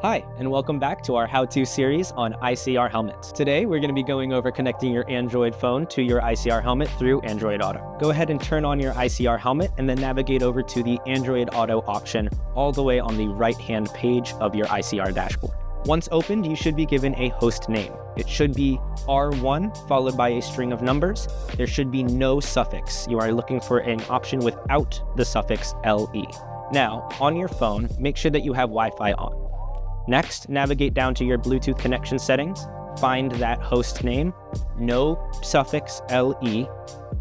Hi, and welcome back to our how-to series on iC-R helmets. Today, we're going to be going over connecting your Android phone to your iC-R helmet through Android Auto. Go ahead and turn on your iC-R helmet and then navigate over to the Android Auto option all the way on the right-hand page of your iC-R dashboard. Once opened, you should be given a host name. It should be R1 followed by a string of numbers. There should be no suffix. You are looking for an option without the suffix LE. Now, on your phone, make sure that you have Wi-Fi on. Next, navigate down to your Bluetooth connection settings, find that host name, no suffix LE,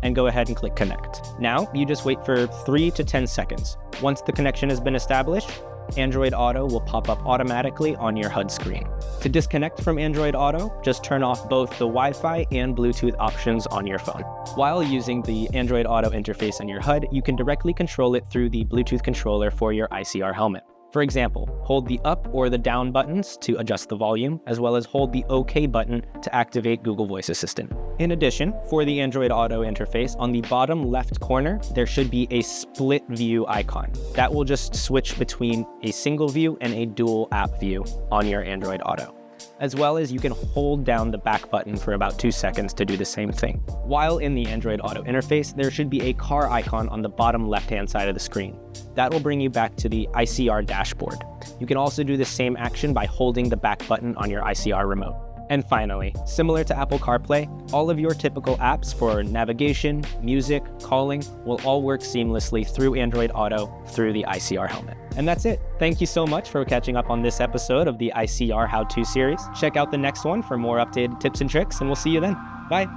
and go ahead and click connect. Now, you just wait for 3 to 10 seconds. Once the connection has been established, Android Auto will pop up automatically on your HUD screen. To disconnect from Android Auto, just turn off both the Wi-Fi and Bluetooth options on your phone. While using the Android Auto interface on your HUD, you can directly control it through the Bluetooth controller for your iC-R helmet. For example, hold the up or the down buttons to adjust the volume, as well as hold the OK button to activate Google Voice Assistant. In addition, for the Android Auto interface, on the bottom left corner, there should be a split view icon. That will just switch between a single view and a dual app view on your Android Auto. As well as you can hold down the back button for about 2 seconds to do the same thing. While in the Android Auto interface, there should be a car icon on the bottom left-hand side of the screen. That will bring you back to the iC-R dashboard. You can also do the same action by holding the back button on your iC-R remote. And finally, similar to Apple CarPlay, all of your typical apps for navigation, music, calling will all work seamlessly through Android Auto through the iC-R helmet. And that's it. Thank you so much for catching up on this episode of the iC-R How-To series. Check out the next one for more updated tips and tricks, and we'll see you then. Bye.